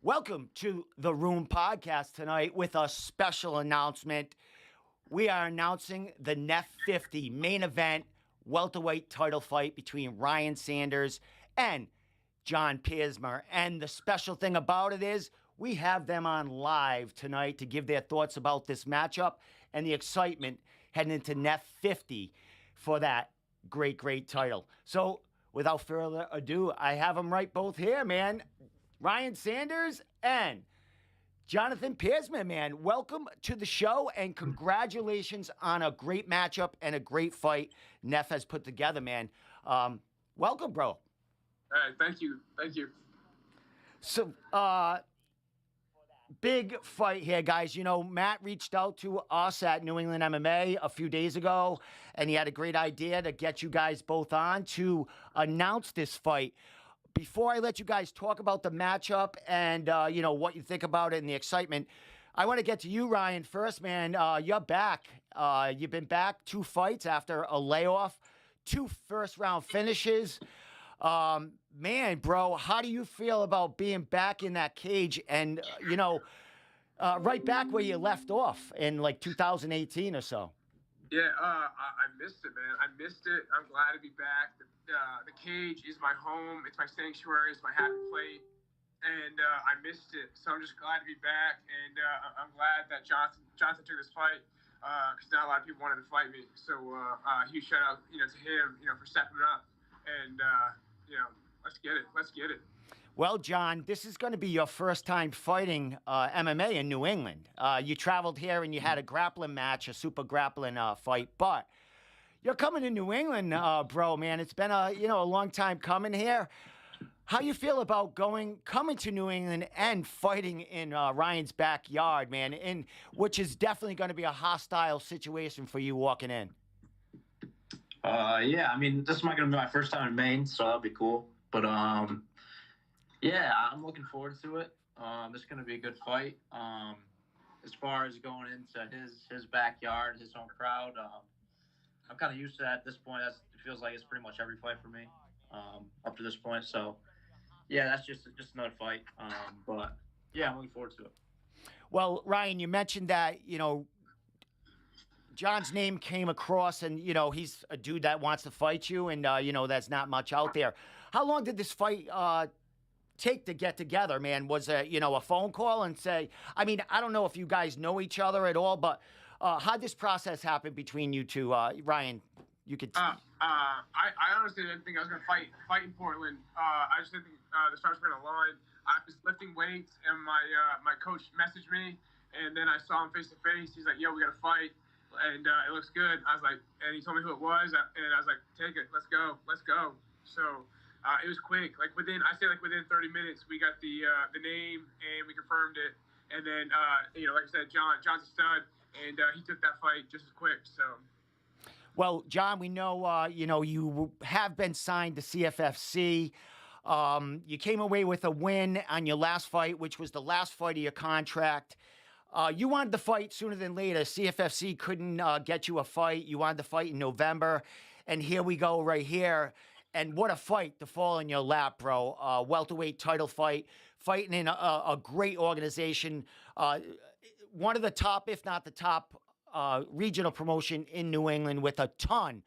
Welcome to the Room Podcast tonight with a special announcement. We are announcing the NEF 50 main event welterweight title fight between Ryan Sanders and John Piersma. And the special thing about it is we have them on live tonight to give their thoughts about this matchup and the excitement heading into NEF 50 for that great title. So without further ado, I have them right both here, man. Ryan Sanders and Jonathan Piersma, man. Welcome to the show and congratulations on a great matchup and a great fight NEF has put together, man. Welcome, bro. All right, thank you. So, big fight here, guys. You know, Matt reached out to us at New England MMA a few days ago, and he had a great idea to get you guys both on to announce this fight. Before I let you guys talk about the matchup and, what you think about it and the excitement, I want to get to you, Ryan, first, man. You're back. You've been back 2 fights after a layoff, 2 first-round finishes. Man, bro, how do you feel about being back in that cage and, right back where you left off in, 2018 or so? Yeah, I missed it, man. I missed it. I'm glad to be back. The cage is my home. It's my sanctuary. It's my happy place. And I missed it. So I'm just glad to be back. And I'm glad that Johnson took this fight because not a lot of people wanted to fight me. So huge shout out, to him, for stepping up. And, let's get it. Let's get it. Well, John, this is going to be your first time fighting MMA in New England. You traveled here and you had a grappling match, a super grappling fight, but you're coming to New England, bro, man. It's been a long time coming here. How you feel about coming to New England and fighting in Ryan's backyard, man, which is definitely going to be a hostile situation for you walking in? Yeah, I mean, this is not going to be my first time in Maine, so that'll be cool. But, yeah, I'm looking forward to it. This is going to be a good fight. As far as going into his backyard, his home crowd, I'm kind of used to that at this point. It feels like it's pretty much every fight for me up to this point. So, yeah, that's just another fight. But, yeah, I'm looking forward to it. Well, Ryan, you mentioned that, John's name came across and, he's a dude that wants to fight you and, there's not much out there. How long did this fight take to get together, man? Was it, a phone call and say, I mean, I don't know if you guys know each other at all, but how'd this process happen between you two? Ryan, you could... I honestly didn't think I was going to fight in Portland. I just didn't think the stars were going to align. I was lifting weights and my coach messaged me and then I saw him face to face. He's like, yo, we got to fight. And it looks good. I was like, and he told me who it was, and I was like, take it, let's go. So it was quick. Within 30 minutes, we got the name and we confirmed it. And then, like I said, John's a stud, and he took that fight just as quick. So. Well, John, we know, you have been signed to CFFC. You came away with a win on your last fight, which was the last fight of your contract. You wanted the fight sooner than later. CFFC couldn't get you a fight. You wanted the fight in November. And here we go right here. And what a fight to fall in your lap, bro. Welterweight title fight, fighting in a great organization. One of the top, if not the top, regional promotion in New England with a ton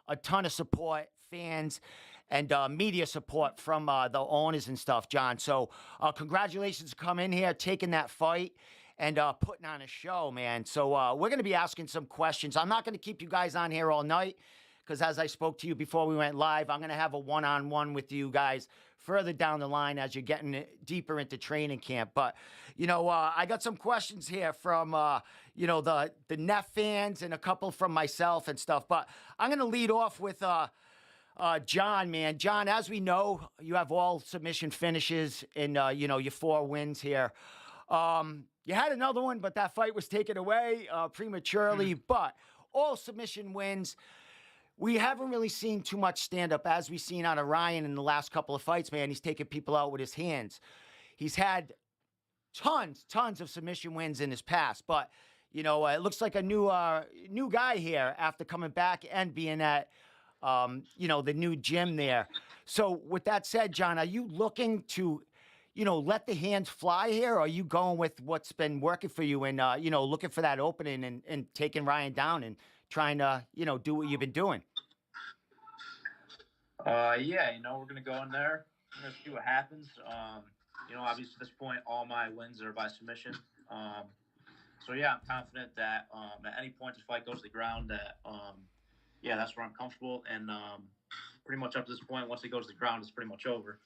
of support, fans, and media support from the owners and stuff, John. So congratulations to come in here, taking that fight, and putting on a show, man. So we're going to be asking some questions. I'm not going to keep you guys on here all night because as I spoke to you before we went live, I'm going to have a one-on-one with you guys further down the line as you're getting deeper into training camp. But, I got some questions here from, the NEF fans and a couple from myself and stuff. But I'm going to lead off with John, man. John, as we know, you have all submission finishes in, your 4 wins here. You had another one, but that fight was taken away prematurely. But all submission wins. We haven't really seen too much stand-up as we've seen out of Ryan in the last couple of fights, man. He's taking people out with his hands. He's had tons of submission wins in his past. But, it looks like a new guy here after coming back and being at, the new gym there. So with that said, John, are you looking to let the hands fly here? Or are you going with what's been working for you and, looking for that opening and taking Ryan down and trying to, do what you've been doing? Yeah, we're gonna go in there. We're gonna see what happens. Obviously at this point, all my wins are by submission. So yeah, I'm confident that at any point the fight goes to the ground, that that's where I'm comfortable. And pretty much up to this point, once it goes to the ground, it's pretty much over.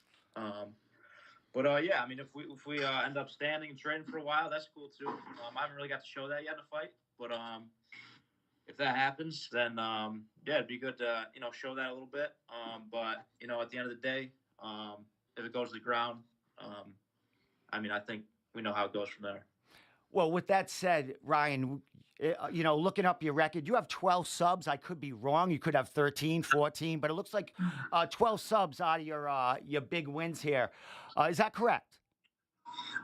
But yeah, I mean, if we end up standing and trading for a while, that's cool too. I haven't really got to show that yet in a fight, but if that happens, then it'd be good to show that a little bit. But at the end of the day, if it goes to the ground, I mean, I think we know how it goes from there. Well, with that said, Ryan, looking up your record, you have 12 subs. I could be wrong. You could have 13, 14, but it looks like 12 subs out of your big wins here. Is that correct?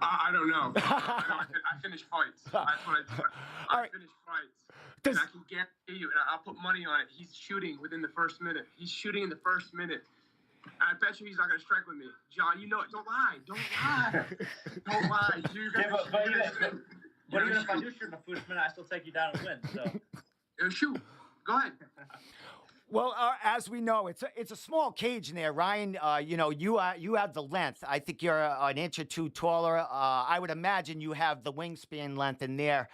I don't know. I finish fights. That's what I do. I finish fights. And I can guarantee you, and I'll put money on it, he's shooting within the first minute. He's shooting in the first minute. I bet you he's not going to strike with me. John, you know it. Don't lie. Don't lie. Don't lie. But even if I do shoot in the first minute, I still take you down and win. So shoot. Go ahead. Well, as we know, it's a small cage in there, Ryan. You have the length. I think you're an inch or two taller. I would imagine you have the wingspan length in there.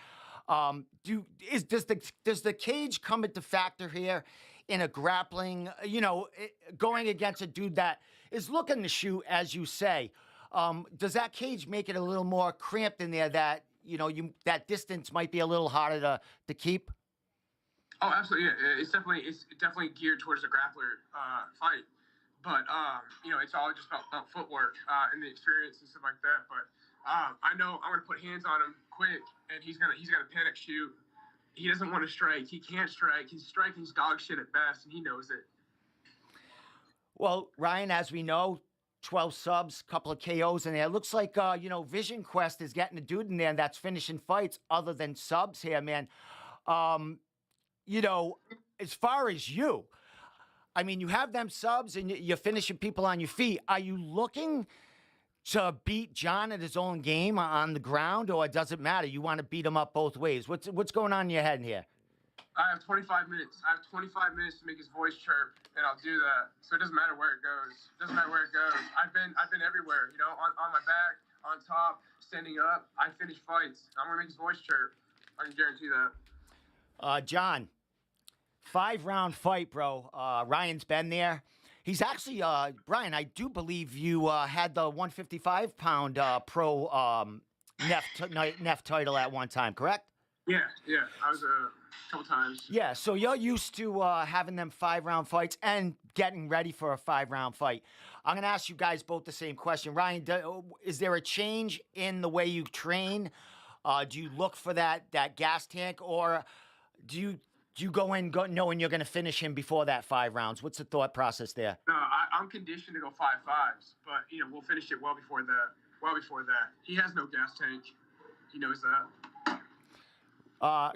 Does the cage come into factor here in a grappling? Going against a dude that is looking to shoot, as you say. Does that cage make it a little more cramped in there? That that distance might be a little harder to keep. Oh, absolutely. Yeah. It's definitely geared towards the grappler fight, but it's all just about footwork and the experience and stuff like that. But I know I'm gonna put hands on him quick, and he's gonna panic shoot. He doesn't want to strike. He can't strike. He's striking's dog shit at best, and he knows it. Well, Ryan, as we know, 12 subs, couple of KOs in there. It looks like Vision Quest is getting a dude in there that's finishing fights other than subs here, man. As far as you, I mean, you have them subs and you're finishing people on your feet. Are you looking to beat John at his own game on the ground, or does it matter? You want to beat him up both ways? What's going on in your head here? I have 25 minutes. I have 25 minutes to make his voice chirp, and I'll do that. So it doesn't matter where it goes. I've been everywhere, on my back, on top, standing up. I finish fights. I'm gonna make his voice chirp. I can guarantee that. John, 5-round fight, bro. Ryan's been there. He's actually, Brian, I do believe you had the 155-pound pro NEF title at one time, correct? Yeah. I was a couple times. Yeah, so you're used to having them 5-round fights and getting ready for a 5-round fight. I'm going to ask you guys both the same question. Ryan, is there a change in the way you train? Do you look for that gas tank, or do you go in knowing you're going to finish him before that 5 rounds? What's the thought process there? No, I'm conditioned to go 5-5s, but we'll finish it well before that. He has no gas tank. He knows that.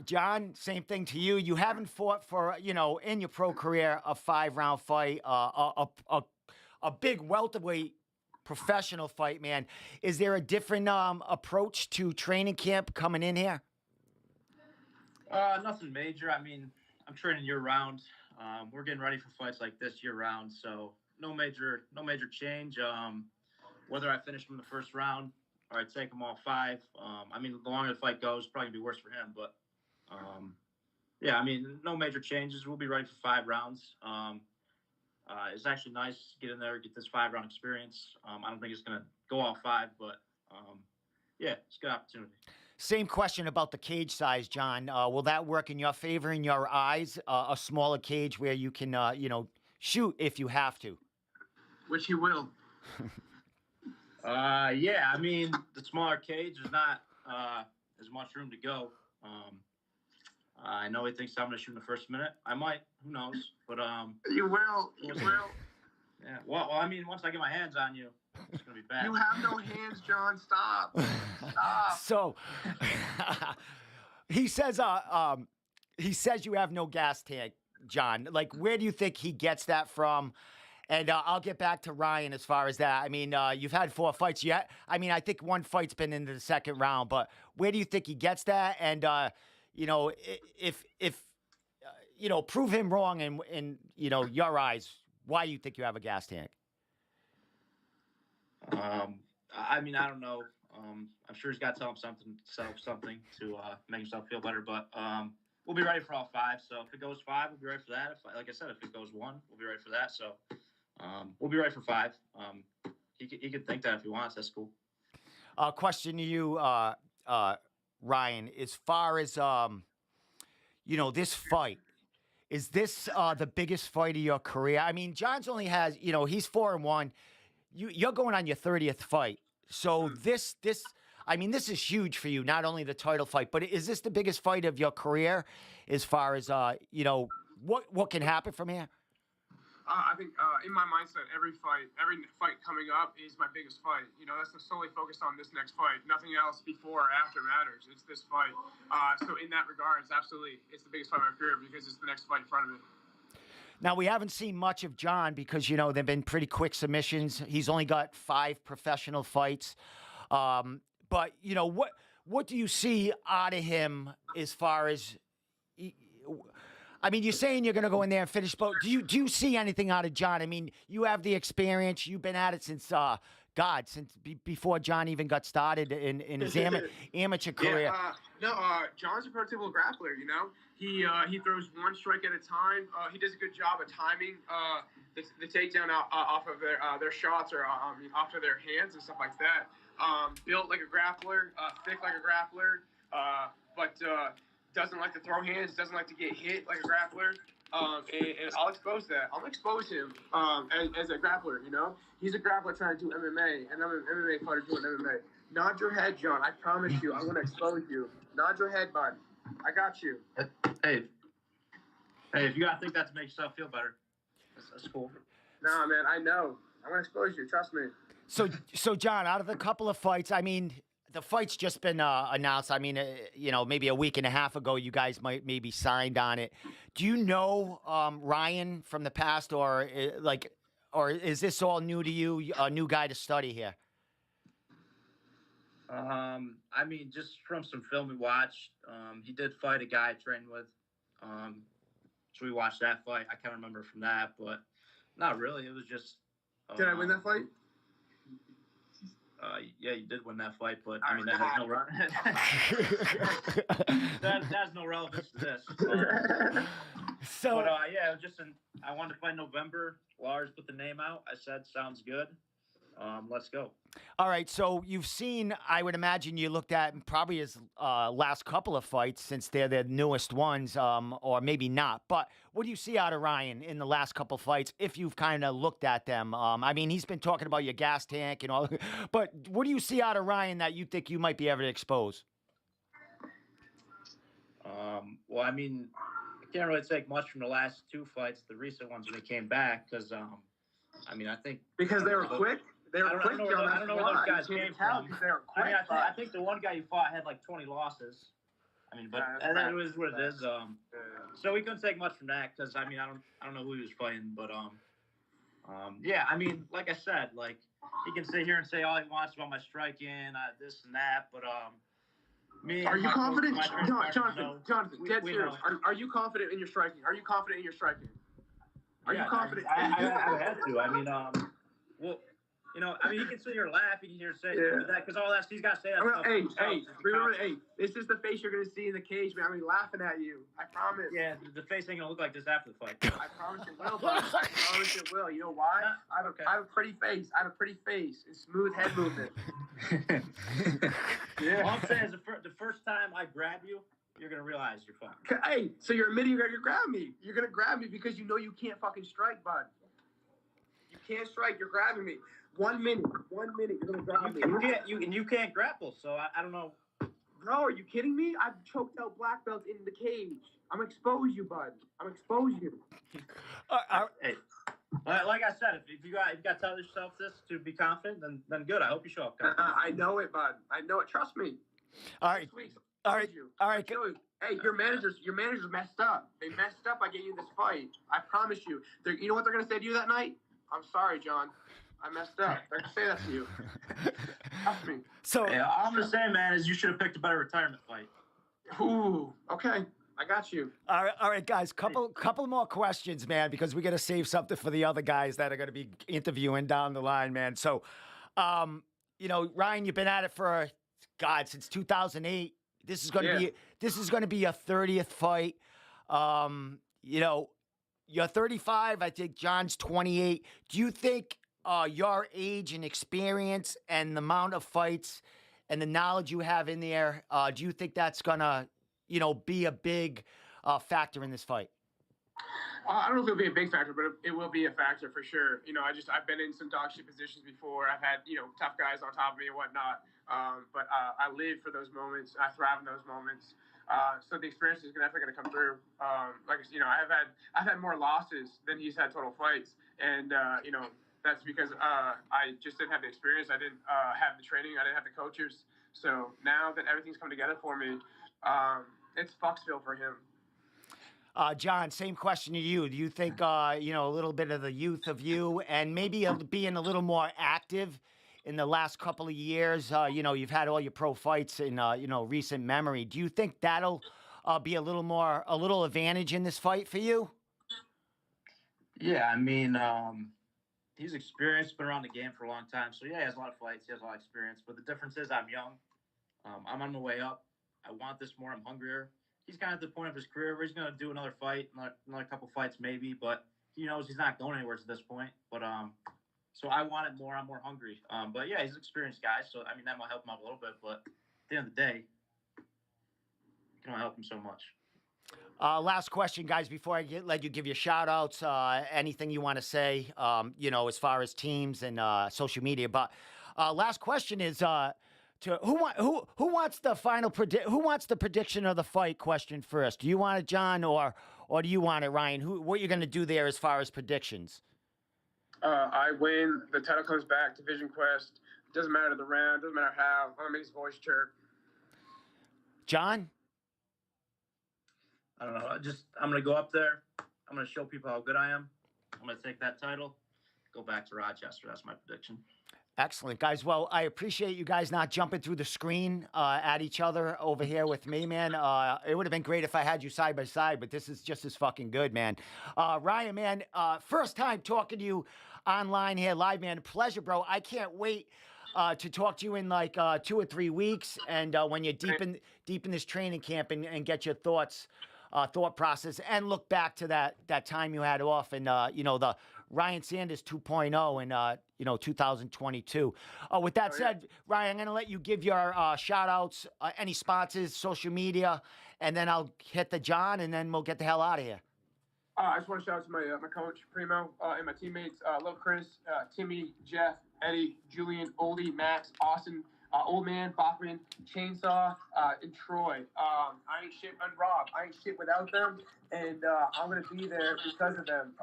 John, same thing to you. You haven't fought for in your pro career a 5-round fight, a big welterweight professional fight, man. Is there a different approach to training camp coming in here? Nothing major. I mean, I'm training year round. We're getting ready for fights like this year round, so no major change. Whether I finish him in the first round or I take him all 5, I mean, the longer the fight goes, probably gonna be worse for him. But yeah, I mean, no major changes. We'll be ready for 5 rounds. It's actually nice to get in there, get this 5-round experience. I don't think it's gonna go all 5, but yeah, it's a good opportunity. Same question about the cage size, John. Will that work in your favor, in your eyes? A smaller cage where you can, shoot if you have to. Which you will. Yeah, I mean, the smaller cage is not as much room to go. I know he thinks I'm going to shoot in the first minute. I might. Who knows? But you will. You will. Yeah. Well, I mean, once I get my hands on you, it's going to be bad. You have no hands, John. Stop. Stop. So he says you have no gas tank, John. Like, where do you think he gets that from? And I'll get back to Ryan as far as that. I mean, you've had 4 fights yet. I mean, I think one fight's been into the second round, but where do you think he gets that? And you know, if you know, prove him wrong in you know your eyes, why you think you have a gas tank? I mean, I don't know. I'm sure he's got to tell himself something to make himself feel better. But we'll be ready for all 5. So if it goes 5, we'll be ready for that. Like I said, if it goes 1, we'll be ready for that. So we'll be ready for 5. He could think that if he wants. That's cool. Question to you, Ryan. As far as you know, this fight. Is this the biggest fight of your career? I mean, John's only has, you know, he's 4-1. You're going on your 30th fight. So this, I mean, this is huge for you. Not only the title fight, but is this the biggest fight of your career? As far as you know, what can happen from here? I think in my mindset, every fight coming up is my biggest fight. You know, that's solely focused on this next fight. Nothing else before or after matters. It's this fight. So in that regard, absolutely, it's the biggest fight of my career because it's the next fight in front of me. Now, we haven't seen much of John because, you know, they've been pretty quick submissions. He's only got 5 professional fights. But, you know, what do you see out of him as far as I mean, you're saying you're going to go in there and finish, but do you see anything out of John? I mean, you have the experience. You've been at it since since before John even got started in his amateur career. John's a prototypical grappler. You know, he throws 1 strike at a time. He does a good job of timing the takedown off of their shots or off of their hands and stuff like that. Built like a grappler, thick like a grappler, but doesn't like to throw hands, doesn't like to get hit like a grappler. And I'll expose that. I'll expose him as a grappler, you know? He's a grappler trying to do MMA, and I'm an MMA fighter doing MMA. Nod your head, John. I promise you, I'm going to expose you. Nod your head, bud. I got you. Hey, if you got to think that to make yourself feel better, that's cool. Nah, man, I know. I'm going to expose you. Trust me. So John, out of the couple of fights, I mean, the fight's just been announced. I mean, you know, maybe a week and a half ago, you guys might maybe signed on it. Do you know Ryan from the past, or is this all new to you? A new guy to study here? I mean, just from some film we watched, he did fight a guy I trained with. So we watched that fight. I can't remember from that, but not really. It was just. Did I win that fight? Yeah, you did win that fight, but I mean that has no relevance to this. But yeah, I wanted to fight in November. Lars put the name out. I said, sounds good. Let's go. All right, so you've seen, I would imagine you looked at probably his last couple of fights since they're the newest ones, or maybe not. But what do you see out of Ryan in the last couple of fights, if you've kind of looked at them? I mean, he's been talking about your gas tank and all, but what do you see out of Ryan that you think you might be able to expose? Well, I mean, I can't really take much from the last 2 fights, the recent ones when he came back, because, I mean, I think... Because they were quick? They were quick, John. I don't know where those guys came from. They were quick. I think the one guy you fought had like 20 losses. I mean, but that was what it is. So we couldn't take much from that because I mean I don't know who he was fighting, but yeah, I mean, like I said, like he can sit here and say all he wants about my striking, this and that, but me. Are you confident, Jonathan? Dead serious. Are you confident in your striking? Are you confident in your striking? Are you confident? I had to. I mean, well. You know, I mean, he can sit here and laugh. He can hear say that because all that he's got to say that. Remember, this is the face you're gonna see in the cage, man. I'm laughing at you. I promise. Yeah, the face ain't gonna look like this after the fight. I promise it will, bro. I promise it will. You know why? I have a pretty face. I have a pretty face and smooth head movement. Yeah. All I'm saying is the first time I grab you, you're gonna realize you're fucking. Hey, so you're admitting you're gonna grab me. You're gonna grab me because you know you can't fucking strike, bud. You can't strike. You're grabbing me. 1 minute, you're gonna grab me. You can't grapple, so I don't know. Bro, are you kidding me? I've choked out black belts in the cage. I'm gonna expose you, bud. I'm gonna expose you. Hey, like I said, if you got to tell yourself this to be confident, then good. I hope you show up confident. I know it, bud. I know it. Trust me. All right. All right. Hey, your managers messed up. They messed up by getting you this fight. I promise you. You know what they're gonna say to you that night? I'm sorry, John. I messed up. I can say that to you. Trust me. So Yeah, all I'm gonna say, man, is you should have picked a better retirement fight. Ooh, okay. I got you. all right, guys. Couple more questions, man, because we got to save something for the other guys that are going to be interviewing down the line, man. So, Ryan, you've been at it for since 2008. This is going to be your 30th fight. You're 35. I think John's 28. Do you think your age and experience and the amount of fights and the knowledge you have in there, do you think that's gonna be a big factor in this fight? I don't know if it'll be a big factor, but it will be a factor for sure. I've been in some dog shit positions before. I've had, tough guys on top of me and whatnot. But I live for those moments. I thrive in those moments. So the experience is definitely going to come through. I've had more losses than he's had total fights. And, that's because I just didn't have the experience. I didn't have the training. I didn't have the coaches. So now that everything's come together for me, it's Foxville for him. John, same question to you. Do you think, a little bit of the youth of you and maybe being a little more active in the last couple of years, you've had all your pro fights in, recent memory. Do you think that'll be a little advantage in this fight for you? Yeah, I mean, he's experienced, been around the game for a long time. So, yeah, he has a lot of fights. He has a lot of experience. But the difference is I'm young. I'm on the way up. I want this more. I'm hungrier. He's kind of at the point of his career where he's going to do another fight, another couple fights maybe. But he knows he's not going anywhere to this point. But so I want it more. I'm more hungry. But, yeah, he's an experienced guy. So, I mean, that might help him out a little bit. But at the end of the day, you can only help him so much. Last question, guys, before I let you give your shout outs, anything you want to say, as far as teams and social media. But last question is who wants the final who wants the prediction of the fight question first? Do you want it, John, or do you want it, Ryan? What you're going to do there as far as predictions? I win. The title comes back. Division Quest. Doesn't matter the round. Doesn't matter how. I'm going to make his voice chirp. John? I don't know. I'm going to go up there. I'm going to show people how good I am. I'm going to take that title, go back to Rochester. That's my prediction. Excellent, guys. Well, I appreciate you guys not jumping through the screen at each other over here with me, man. It would have been great if I had you side by side, but this is just as fucking good, man. Ryan, man, first time talking to you online here live, man. Pleasure, bro. I can't wait to talk to you in like 2 or 3 weeks, and when you're deep in this training camp and get your thought process and look back to that time you had off and the Ryan Sanders 2.0 in 2022. With that said, Ryan, I'm going to let you give your shout outs, any sponsors, social media, and then I'll hit the John, and then we'll get the hell out of here. I just want to shout out to my coach, Primo, and my teammates, Lil Chris, Timmy, Jeff, Eddie, Julian, Oldie, Max, Austin, Old Man, Bachman, Chainsaw, and Troy. I ain't shit, and Rob. I ain't shit without them, and I'm going to be there because of them.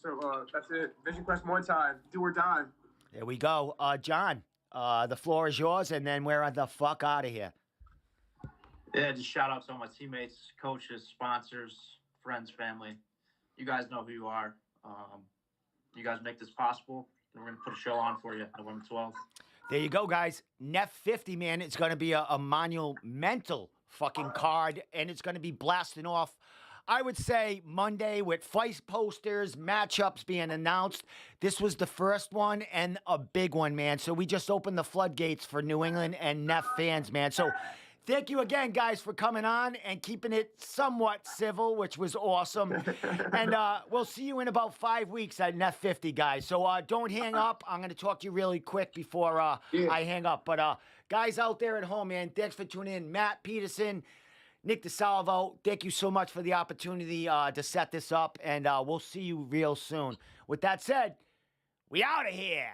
So that's it. Vision Quest Muay Thai. Do or die. There we go. John, the floor is yours, and then we're the fuck out of here. Yeah, just shout out to all my teammates, coaches, sponsors, friends, family. You guys know who you are. You guys make this possible. And we're going to put a show on for you November 12th. There you go, guys. NEF 50, man. It's going to be a monumental fucking card, and it's going to be blasting off, I would say, Monday with fight posters, matchups being announced. This was the first one and a big one, man. So we just opened the floodgates for New England and NEF fans, man. So thank you again, guys, for coming on and keeping it somewhat civil, which was awesome. And we'll see you in about 5 weeks at NEF 50, guys. So don't hang up. I'm going to talk to you really quick before I hang up. But guys out there at home, man, thanks for tuning in. Matt Peterson, Nick DeSalvo, thank you so much for the opportunity to set this up. And we'll see you real soon. With that said, we out of here.